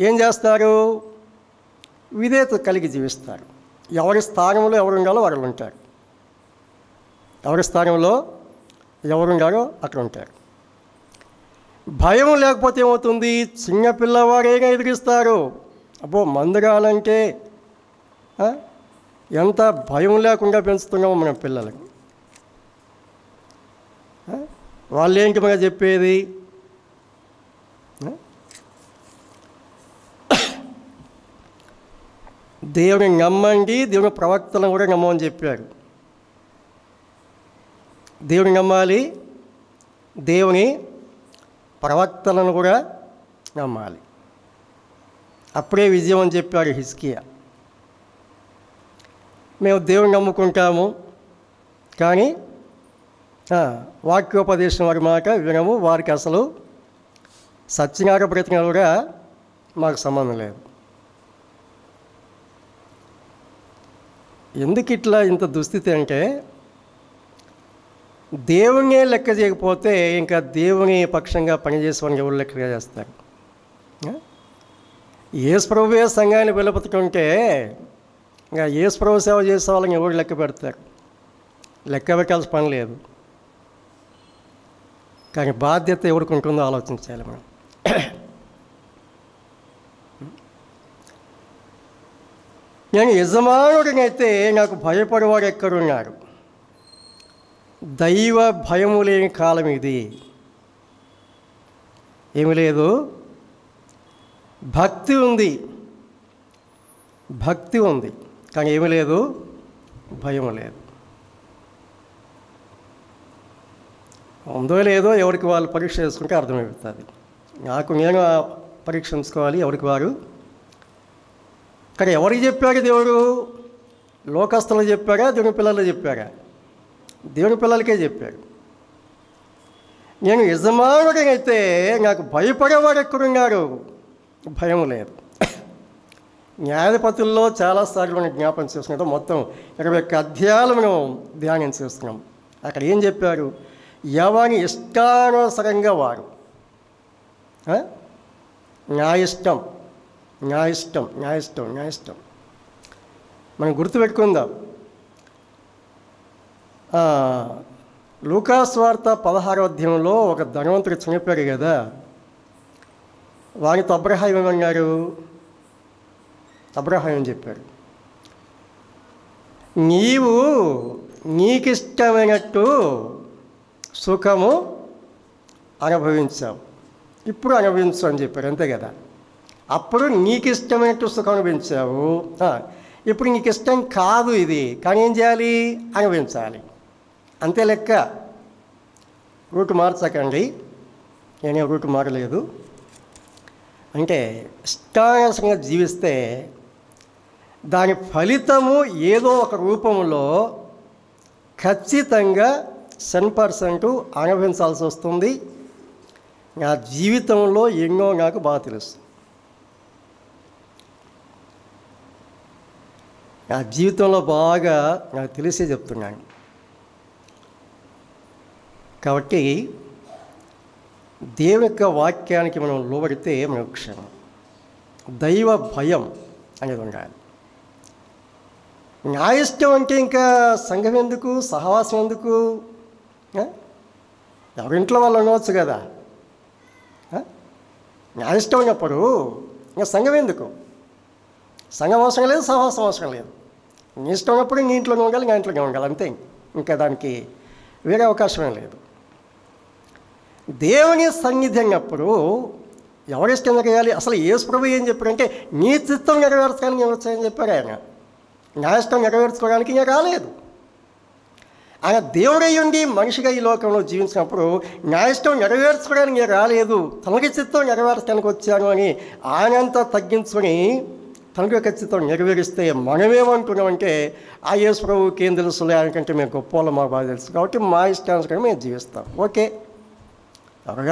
ఏం చేస్తారు? విధేయత కలిగి జీవిస్తారు. ఎవరి స్థానంలో ఎవరు ఉండాలో వాళ్ళు ఉంటారు. ఎవరి స్థానంలో ఎవరు ఉండాలో అక్కడ ఉంటారు. భయం లేకపోతే ఏమవుతుంది? చిన్నపిల్లవాడైనా ఎదిరిస్తారు. అబ్బో మందుగాలంటే ఎంత భయం లేకుండా పెంచుతున్నామో మన పిల్లలకి. వాళ్ళేంటి మనకు చెప్పేది? దేవుని నమ్మండి, దేవుని ప్రవక్తలను కూడా నమ్మని చెప్పాడు. దేవుని నమ్మాలి, దేవుని ప్రవక్తలను కూడా నమ్మాలి. అప్పుడే విజయం అని చెప్పాడు హిజ్కియా. మేము దేవుని నమ్ముకుంటాము కానీ వాక్యోపదేశం వారి మాట వినము, వారికి అసలు సత్యనాగ బ్రతికిన కూడా మాకు సంబంధం లేదు. ఎందుకు ఇట్లా ఇంత దుస్థితి అంటే, దేవుణ్ణే లెక్క చేయకపోతే ఇంకా దేవుని పక్షంగా పనిచేసేవాడిని ఎవరు లెక్క చేస్తారు? యేసుప్రభువే సంఘాన్ని వెలుపుతుంటే ఇంకా యేసుప్రభు సేవ చేసే వాళ్ళని ఎవరు లెక్క పెడతారు? లెక్క పెట్టాల్సిన పని లేదు. కానీ బాధ్యత ఎవరికి ఉంటుందో ఆలోచించాలి మనం. నేను యజమానుడినైతే నాకు భయపడేవాడు ఎక్కడున్నాడు? దైవ భయము లేని కాలం ఇది. ఏమి లేదు, భక్తి ఉంది కానీ ఏమి లేదు, భయం లేదు. ఉందో లేదో ఎవరికి వాళ్ళు పరీక్ష చేసుకుంటే అర్థమైపోతుంది. నాకు నేను పరీక్షించుకోవాలి, ఎవరికి వారు. కానీ ఎవరికి చెప్పాడు దేవుడు? లోకస్తులకు చెప్పాడా, దేవుని పిల్లలకు చెప్పాడా? దేవుని పిల్లలకే చెప్పాడు. నేను యజమానుడినైతే నాకు భయపడేవాడు ఎక్కడున్నాడు? భయం లేదు. న్యాయాధిపతుల్లో చాలాసార్లు మనం జ్ఞాపకం చేసుకుంటాం. మొత్తం 21 అధ్యాయాలు మనం ధ్యానం చేస్తున్నాం. అక్కడ ఏం చెప్పారు? ఎవరి ఇష్టానుసరంగా వారు నా ఇష్టం మనం గుర్తుపెట్టుకుందాం. లూకాసు వార్త 16వ అధ్యాయంలో ఒక ధనవంతుడు చనిపోయాడు కదా, వానితో అబ్రహాం ఏమన్నాడు? అబ్రహాం చెప్పాడు, నీకిష్టమైనట్టు సుఖము అనుభవించావు, ఇప్పుడు అనుభవించు అని చెప్పాడు. అంతే కదా. అప్పుడు నీకు ఇష్టమైనట్టు సుఖం అనుభవించావు, ఇప్పుడు నీకు ఇష్టం కాదు ఇది, కానీ ఏం చేయాలి? అనుభవించాలి. అంతే లెక్క. రూటు మార్చకండి, నేనే రూటు మారలేదు. అంటే ఇష్టానుసంగా జీవిస్తే దాని ఫలితము ఏదో ఒక రూపంలో ఖచ్చితంగా 100% అనుభవించాల్సి వస్తుంది. నా జీవితంలో ఎన్నో నాకు బాగా తెలుసు. నా జీవితంలో బాగా నాకు తెలిసే చెప్తున్నాను. కాబట్టి దేవుని యొక్క వాక్యానికి మనం లోబడితే మనకు క్షేమం. దైవ భయం అనేది ఉండాలి. నా ఇష్టం అంటే ఇంకా సంఘం ఎందుకు, సహవాసం ఎందుకు? ఎవరింట్లో వాళ్ళు ఉండవచ్చు కదా. నా ఇష్టం ఉన్నప్పుడు ఇంకా సంఘం ఎందుకు? సంఘం అవసరం లేదు, సహవాసం అవసరం లేదు. నీ ఇష్టం ఉన్నప్పుడు నీ ఇంట్లోనే ఉండాలి, నా ఇంట్లోనే ఉండాలి, అంతే. ఇంకా దానికి వేరే అవకాశమే లేదు. దేవుని సన్నిధి అన్నప్పుడు ఎవరిష్టం చేయాలి? అసలు యేసు ప్రభువు ఏం చెప్పారంటే నీ చిత్తం నెరవేర్చడానికి వచ్చాయని చెప్పారు ఆయన. నా ఇష్టం నెరవేర్చుకోవడానికి ఇంకా రాలేదు. ఆయన దేవుడై ఉండి మనిషిగా ఈ లోకంలో జీవించినప్పుడు నా ఇష్టం నెరవేర్చుకోవడానికి ఇంకా రాలేదు, తనకి చిత్తం నెరవేర్చడానికి వచ్చాను అని ఆయనంతా తగ్గించుకొని తండ్రి యొక్క చిత్తం నెరవేరిస్తే మనమేమంటున్నామంటే ఆ యేసు ప్రభువుకి ఏం తెలుసులే, ఆయనకంటే మేము గొప్ప వాళ్ళు మాకు బాగా తెలుసు కాబట్టి మా ఇష్టానుసారం మేము జీవిస్తాం. ఓకే, ఎవరు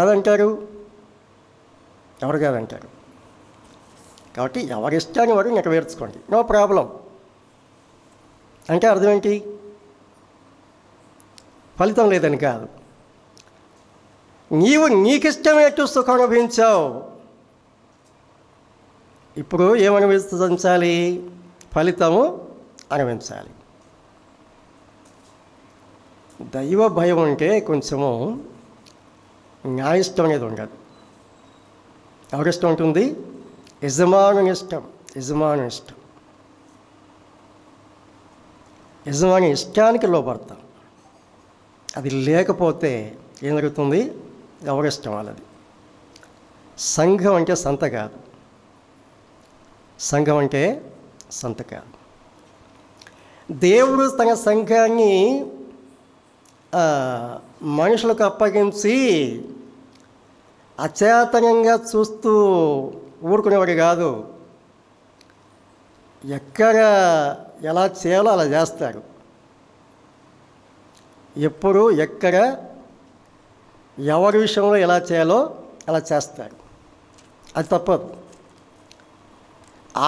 కాదంటారు? కాబట్టి ఎవరి ఇష్టాన్ని వారు నెరవేర్చుకోండి, నో ప్రాబ్లం. అంటే అర్థం ఏంటి? ఫలితం లేదని కాదు. నీవు నీకిష్టమైనట్టు సుఖం అనుభవించావు, ఇప్పుడు ఏమనుభవించాలి? ఫలితము అనుభవించాలి. దైవ భయం అంటే కొంచెము నా ఇష్టం అనేది ఉండదు. ఎవరిష్టం ఉంటుంది? యజమానుని ఇష్టం. యజమాని ఇష్టానికి లోపడతాం. అది లేకపోతే ఏం జరుగుతుంది? ఎవరిష్టం వాళ్ళది. సంఘం అంటే సంత కాదు. దేవుడు తన సంఘాన్ని మనుషులకు అప్పగించి అచేతనంగా చూస్తూ ఊరుకునేవాడు కాదు. ఎక్కడ ఎలా చేయాలో అలా చేస్తాడు. ఎప్పుడు ఎక్కడ ఎవరి విషయంలో ఎలా చేయాలో అలా చేస్తాడు. అది తప్పదు.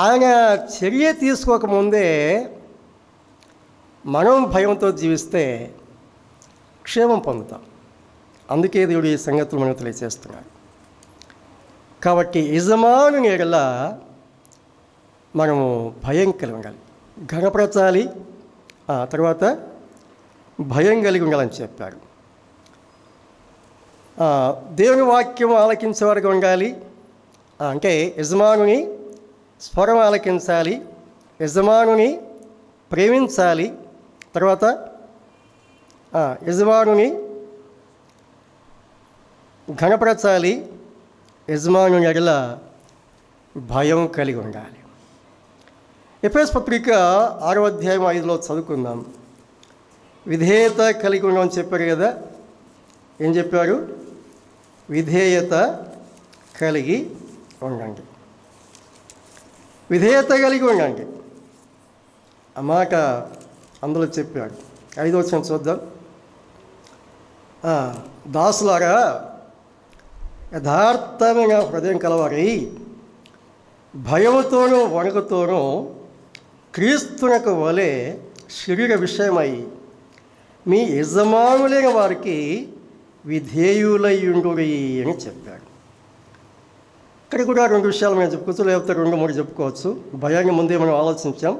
ఆయన చర్య తీసుకోకముందే మనం భయంతో జీవిస్తే క్షేమం పొందుతాం. అందుకే దేవుడు ఈ సంగతులు మనకు తెలియజేస్తున్నాడు. కాబట్టి యజమానుని ఎడల మనము భయం కలిగి ఉండాలి, ఘనపరచాలి, తర్వాత భయం కలిగి ఉండాలని చెప్పాడు. దేవుని వాక్యం ఆలకించేవారుగా ఉండాలి. అంటే యజమానుని స్వరం ఆలకించాలి, యజమానుని ప్రేమించాలి, తర్వాత యజమానుని ఘనపరచాలి, యజమానుని ఎడల భయం కలిగి ఉండాలి. ఎఫెసీ పత్రిక 6వ అధ్యాయం 5లో చదువుకుందాం. విధేయత కలిగి ఉండమని చెప్పారు కదా. ఏం చెప్పారు? విధేయత కలిగి ఉండండి. విధేయత కలిగి ఉండండి ఆ మాట అందులో చెప్పాడు. 5వ వచనం చూద్దాం. దాసులారా, యథార్థమైన హృదయం కలవారై భయముతోనూ వణుకుతోనూ క్రీస్తునకు వలె శరీర విషయమై మీ యజమానులైన వారికి విధేయులయ్యుండురి అని చెప్పాడు. ఇక్కడ కూడా 2 విషయాలు మేము చెప్పుకోవచ్చు, లేకపోతే 2-3 చెప్పుకోవచ్చు. భయాన్ని ముందే మనం ఆలోచించాం.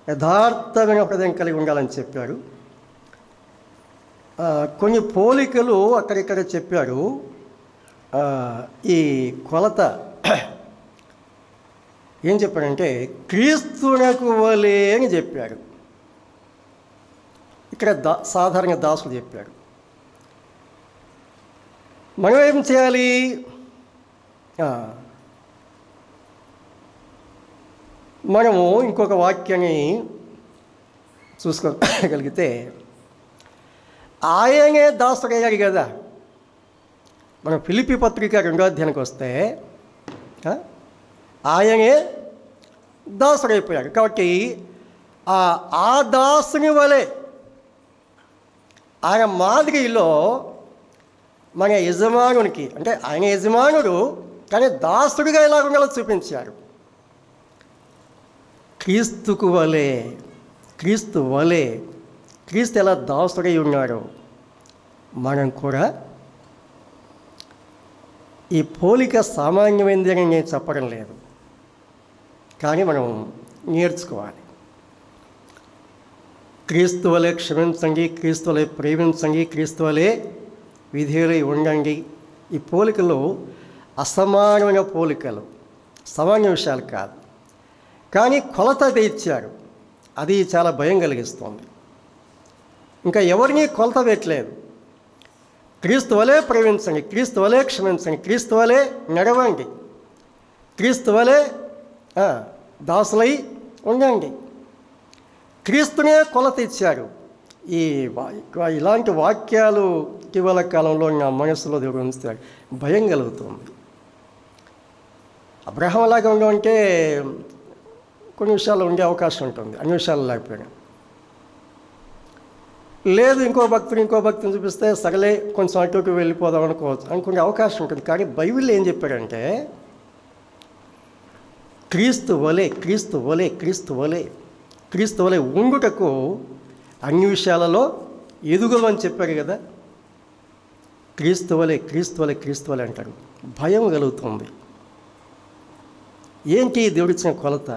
యథార్థమైన హృదయం కలిగి ఉండాలని చెప్పాడు. కొన్ని పోలికలు అక్కడిక్కడ చెప్పాడు. ఈ కొలత ఏం చెప్పాడంటే క్రీస్తునకు వలె అని చెప్పాడు. ఇక్కడ సాధారణంగా దాసుడు చెప్పాడు. మనం ఏం చేయాలి? మనము ఇంకొక వాక్యాన్ని చూసుకోగలిగితే ఆయనే దాసుడయ్యాడు కదా. మనం ఫిలిప్పీ పత్రిక 2వ అధ్యాయానికి వస్తే ఆయనే దాసుడైపోయాడు. కాబట్టి ఆ దాసుని వలె ఆయన మాదిరిలో మన యజమానునికి, అంటే ఆయన యజమానుడు కానీ దాసుడిగా ఎలా ఉండాలో చూపించారు. క్రీస్తు వలె క్రీస్తు ఎలా దాసుడై ఉన్నాడో మనం కూడా ఈ పోలిక సామాన్యమైంది అని నేను చెప్పడం లేదు, కానీ మనం నేర్చుకోవాలి. క్రీస్తు వలె క్షమించండి, క్రీస్తు వలె ప్రేమించండి, క్రీస్తు వలె విధేయులై ఉండండి. ఈ పోలికలు అసమానమైన పోలికలు, సామాన్య విషయాలు కాదు. కానీ కొలత అది ఇచ్చారు, అది చాలా భయం కలిగిస్తుంది. ఇంకా ఎవరిని కొలత పెట్టలేదు. క్రీస్తు వలె ప్రేమించండి, క్రీస్తు వలె క్షమించండి, క్రీస్తు వలె నడవండి, క్రీస్తు వలె దాసులై ఉండండి. క్రీస్తునే కొలత ఇచ్చారు. ఇలాంటి వాక్యాలు ఇటీవల కాలంలో నా మనసులో దేవుడు ఉంచుతాడు, భయం కలుగుతుంది. అబ్రహాం లాగా ఉంటే కొన్ని విషయాలు ఉండే అవకాశం ఉంటుంది, అన్ని విషయాలు లేకపోయినా. లేదు ఇంకో భక్తిని చూపిస్తే సగలే కొంచెం అటుకు వెళ్ళిపోదాం అనుకునే అవకాశం ఉంటుంది. కానీ బైబిల్ ఏం చెప్పాడంటే క్రీస్తు వలె ఉండుటకు అన్ని విషయాలలో ఎదుగమని చెప్పారు కదా. క్రీస్తు వలె అంటారు. భయం కలుగుతుంది. ఏంటి దేవుడిచ్చిన కొలత?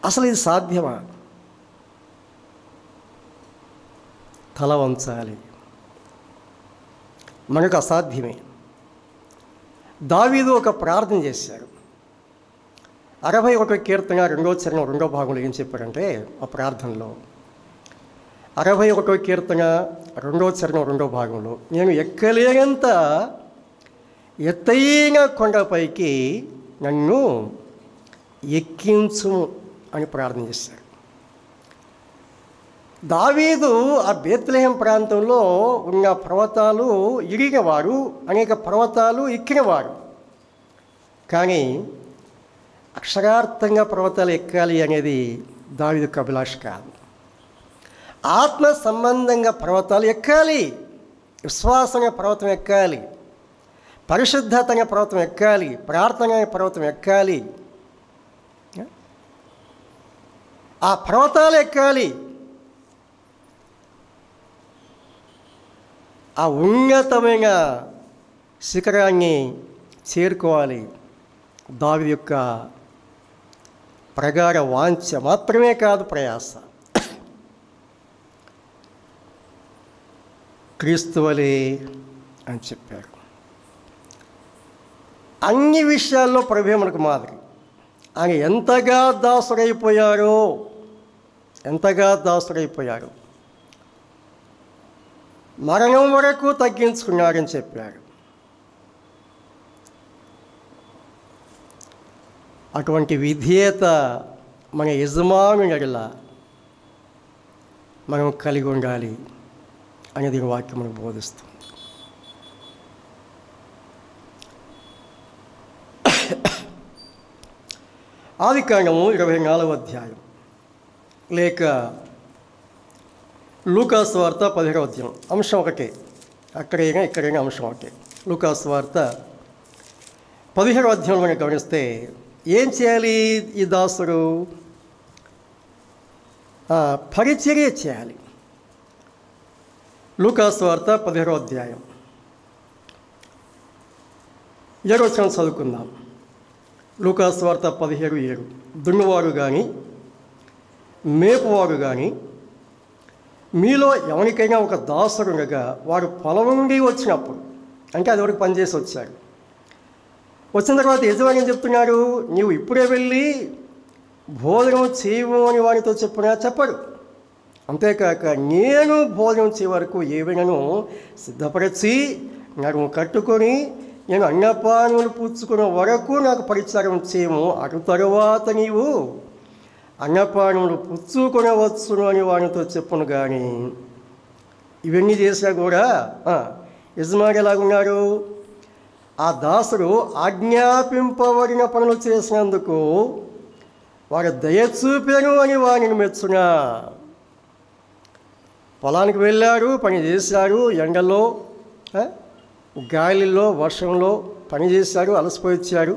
అసలు ఇది సాధ్యమా? తల వంచాలి, మనకు అసాధ్యమే. దావీదు ఒక ప్రార్థన చేశాడు. 61వ కీర్తన 2వ చరణం 2వ భాగంలో ఏం చెప్పాడంటే, ఆ ప్రార్థనలో 61వ కీర్తన 2వ చరణం 2వ భాగంలో, నేను ఎక్కలేనంత ఎత్తైన కొండపైకి నన్ను ఎక్కించు అని ప్రార్థన చేశాడు. దావీదు ఆ బేత్లెహేం ప్రాంతంలో ఉన్న పర్వతాలు ఇరిగినవాడు, అనేక పర్వతాలు ఎక్కినవాడు. కానీ అక్షరార్థంగా పర్వతాలు ఎక్కాలి అనేది దావీదుకు అభిలాష కాదు. ఆత్మ సంబంధంగా పర్వతాలు ఎక్కాలి, విశ్వాసంగా పర్వతం ఎక్కాలి, పరిశుద్ధతంగా పర్వతం ఎక్కాలి, ప్రార్థన పర్వతం ఎక్కాలి. ఆ పర్వతాలు ఎక్కాలి, ఆ ఉన్నతమైన శిఖరాన్ని చేరుకోవాలి. దావీదు యొక్క ప్రగాఢ వాంఛ మాత్రమే కాదు, ప్రయాస. క్రీస్తు వలె అని చెప్పారు. అన్ని విషయాల్లో ప్రభువే మనకు మాదిరి. ఆయన ఎంతగా దాసుడైపోయారు, మరణం వరకు తగ్గించుకున్నాడని చెప్పారు. అటువంటి విధేయత మన యజమానుని ఎడల మనం కలిగి ఉండాలి అనేది వాక్యం మనకు బోధిస్తుంది. ఆదికాండము 24వ అధ్యాయం లేక లూకాసు వార్త 16వ అధ్యాయం, అంశం ఒకటే, అక్కడైనా ఇక్కడైనా అంశం ఒకటే. లూకాసు వార్త 15వ అధ్యాయంలో గమనిస్తే ఏం చేయాలి? ఈ దాసుడు పరిచర్య చేయాలి. లూకాసు వార్త 15వ అధ్యాయం 7వ వచనం చదువుకుందాం. లూకాసు వార్త 17:7. దున్నువారు కానీ మేపువారు కానీ మీలో ఎవరికైనా ఒక దాసుడు ఉండగా వారు పొలం నుండి వచ్చినప్పుడు, అంటే అది వరకు పనిచేసి వచ్చాడు, వచ్చిన తర్వాత యజమాని ఏం చెప్తున్నారు? నీవు ఇప్పుడే వెళ్ళి భోజనం చేయవు అని వారితో చెప్పడు. అంతేకాక నేను భోజనం చేయ వరకు ఏవైనాను సిద్ధపరిచి నడుము కట్టుకొని నేను అన్నపానములు పుచ్చుకున్న వరకు నాకు పరిచారం చేయము, అటు తరువాత నీవు అన్నపానములు పుచ్చుకొనవచ్చును అని వారితో చెప్పును. కానీ ఇవన్నీ చేసినా కూడా యజమాని ఎలాగున్నారు? ఆ దాసుడు ఆజ్ఞాపింపబడిన పనులు చేసినందుకు వారు దయ చూపారు అని వారిని మెచ్చునా. పొలానికి వెళ్ళారు, పని చేశారు, ఎండలో గాలిలో వర్షంలో పని చేశారు, అలసిపోయి వచ్చారు.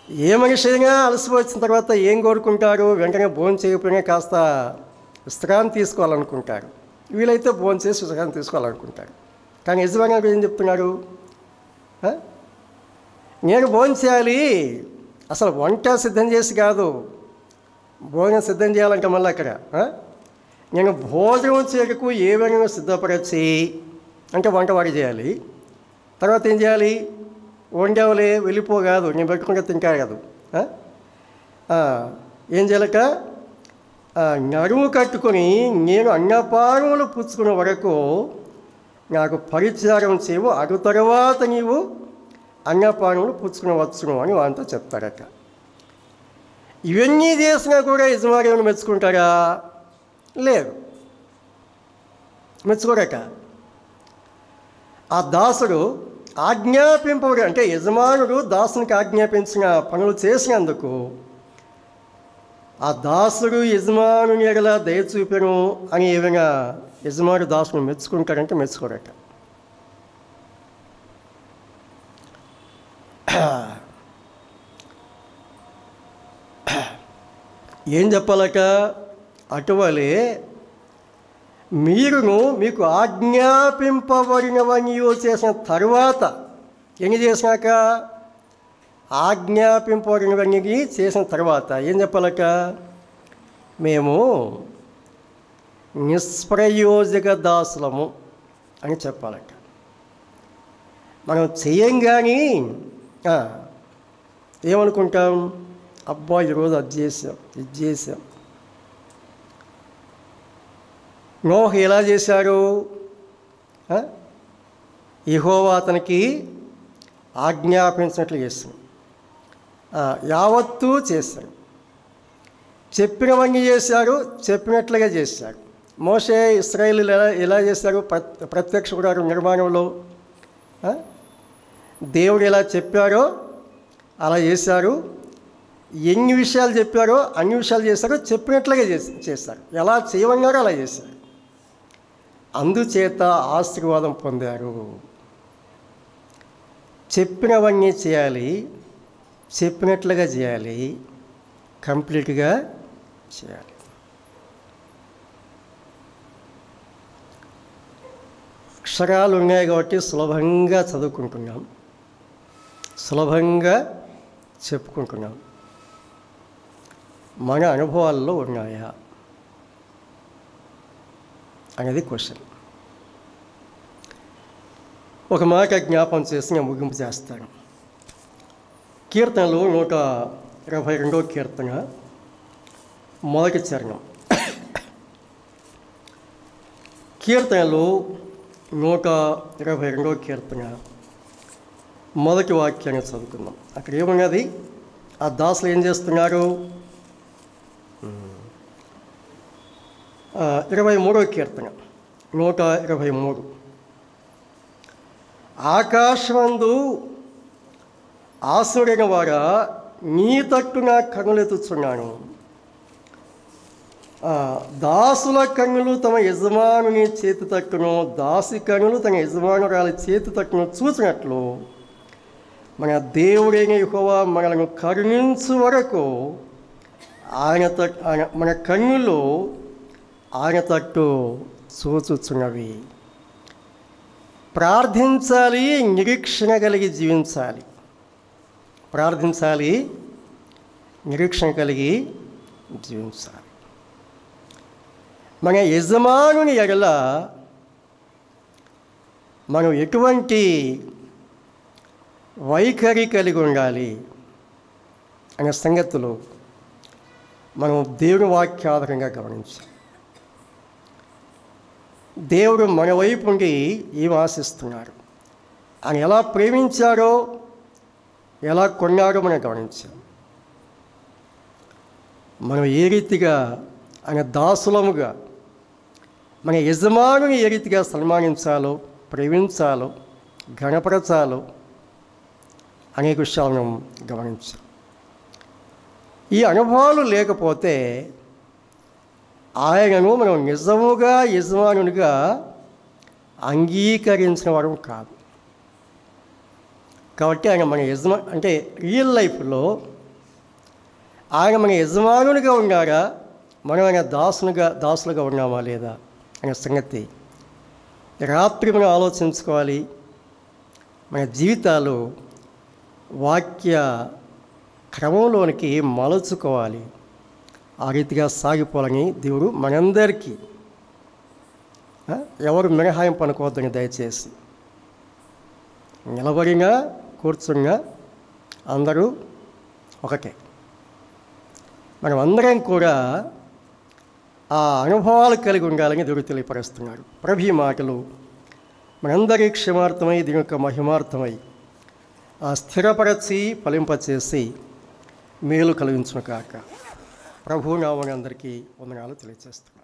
ఏ మనిషి అయినా అలసి వచ్చిన తర్వాత ఏం కోరుకుంటారు? వెంటనే భోజనం చేయకపోయినా కాస్త విశ్రాంతి తీసుకోవాలనుకుంటారు. వీలైతే భోజనం చేసి విశ్రాంతి తీసుకోవాలనుకుంటారు. కానీ యజమాని గారు ఏం చెప్తున్నారు? నేను భోజనం చేయాలి, అసలు వంట సిద్ధం చేసి కాదు, భోజనం సిద్ధం చేయాలంటే మళ్ళీ అక్కడ నేను భోజనం చేయకు ఏమైనా సిద్ధపరచి అంటే వంట వాడి చేయాలి. తర్వాత ఏం చేయాలి? వండేవలే వెళ్ళిపోగాదు, నేను పెట్టుకుంటే తింటా కాదు. ఏం చేయలేక నడుము కట్టుకొని నేను అన్నపానములు పుచ్చుకునే వరకు నాకు పరిచారం చేయవు, అటు తర్వాత నీవు అన్నపానములు పుచ్చుకునవచ్చును అని వాళ్ళతో చెప్తారట. ఇవన్నీ చేసినా కూడా యజమాని ఏమైనా మెచ్చుకుంటారా? లేదు, మెచ్చుకోరట. ఆ దాసుడు ఆజ్ఞాపింపడు, అంటే యజమానుడు దాసునికి ఆజ్ఞాపించిన పనులు చేసినందుకు ఆ దాసుడు యజమానుని ఎడల దయ చూపెను అని ఏమైనా యజమానుడు దాసుని మెచ్చుకుంటాడంటే మెచ్చుకోరట. ఏం చెప్పాలక? అటువలే మీరును మీకు ఆజ్ఞాపింపబడినవన్నీ చేసిన తర్వాత, ఎన్ని చేసినాక? ఆజ్ఞాపింపబడినవన్నీ చేసిన తర్వాత ఏం చెప్పాలక? మేము నిష్ప్రయోజక దాసులము అని చెప్పాలట. మనం చేయంగాని ఏమనుకుంటాం? అబ్బా ఈరోజు అది చేసాం, ఇది చేసాం. నోహు ఎలా చేశారు? యెహోవా అతనికి ఆజ్ఞాపించినట్లు చేశాడు, యావత్తూ చేశాడు, చెప్పినవన్నీ చేశారు, చెప్పినట్లుగా చేశారు. మోషే ఇశ్రాయేలీయులు ఎలా చేశారు? ప్రత్యక్ష గుడారం నిర్మాణంలో దేవుడు ఎలా చెప్పారో అలా చేశారు. ఎన్ని విషయాలు చెప్పారో అన్ని విషయాలు చేశారు, చెప్పినట్లుగా చేశారు. ఎలా చేయమన్నారో అలా చేశారు. అందుచేత ఆశీర్వాదం పొందారు. చెప్పినవన్నీ చేయాలి, చెప్పినట్లుగా చేయాలి, కంప్లీట్గా చేయాలి. అక్షరాలు ఉన్నాయి కాబట్టి సులభంగా చదువుకుంటున్నాం, సులభంగా చెప్పుకుంటున్నాం. మన అనుభవాల్లో ఉన్నాయా అనేది క్వశ్చన్. ఒక మాట జ్ఞాపం చేసి నేను ముగింపు చేస్తాను. కీర్తనలు 122వ కీర్తన మొదటి చరణం. కీర్తనలు 122వ కీర్తన మొదటి వాక్యాన్ని చదువుకుందాం. అక్కడ ఏమున్నది? ఆ దాసులు ఏం చేస్తున్నారు? 23వ కీర్తన 123. ఆకాశమందు ఆసురైన వారా నీ తట్టున కన్నులెత్తుచున్నాను. దాసుల కన్నులు తమ యజమానుని చేతి తట్టును, దాసి కన్నులు తన యజమానురాలి చేతి తట్టును చూసినట్లు మన దేవుడైన యెహోవా మనలను కరుణించు వరకు మన కన్నులు ఆయన తట్టు చూచుచున్నవి. ప్రార్థించాలి, నిరీక్షణ కలిగి జీవించాలి. ప్రార్థించాలి, నిరీక్షణ కలిగి జీవించాలి. మన యజమానుని ఎడల మనం ఎటువంటి వైఖరి కలిగి ఉండాలి అనే సంగతులు మనం దేవుని వాక్యాధారంగా గమనించాలి. దేవుడు మన వైపు ఉండి ఏం ఆశిస్తున్నారు, ఆయన ఎలా ప్రేమించారో ఎలా కొన్నాడో మనం గమనించాం. మనం ఏ రీతిగా ఆయన దాసులముగా మన యజమానుని ఏ రీతిగా సన్మానించాలో, ప్రేమించాలో, ఘనపరచాలో అనేక విషయాలను గమనించాం. ఈ అనుభవాలు లేకపోతే ఆయనను మనం నిజముగా యజమానునిగా అంగీకరించిన వారం కాదు. కాబట్టి ఆయన మన అంటే రియల్ లైఫ్లో ఆయన మన యజమానునిగా ఉన్నారా, మనం ఆయన దాసులుగా ఉన్నామా లేదా అనే సంగతి రాత్రి మనం ఆలోచించుకోవాలి. మన జీవితాలు వాక్య క్రమంలోనికి మలుచుకోవాలి. ఆ రీతిగా సాగిపోవాలని దేవుడు మనందరికీ, ఎవరు మినహాయింపు అనుకోవద్దని దయచేసి, నిలబడినా కూర్చున్నా అందరూ ఒకటే. మనం అందరం కూడా ఆ అనుభవాలు కలిగి ఉండాలని దేవుడు తెలియపరుస్తున్నాడు. ప్రభు ఈ మాటలు మనందరి క్షమార్థమై, దీని యొక్క మహిమార్థమై స్థిరపరచి ఫలింపచేసి మేలు కలిగించును కాక. ప్రభు నామని అందరికీ వందనాలు తెలియజేస్తున్నాను.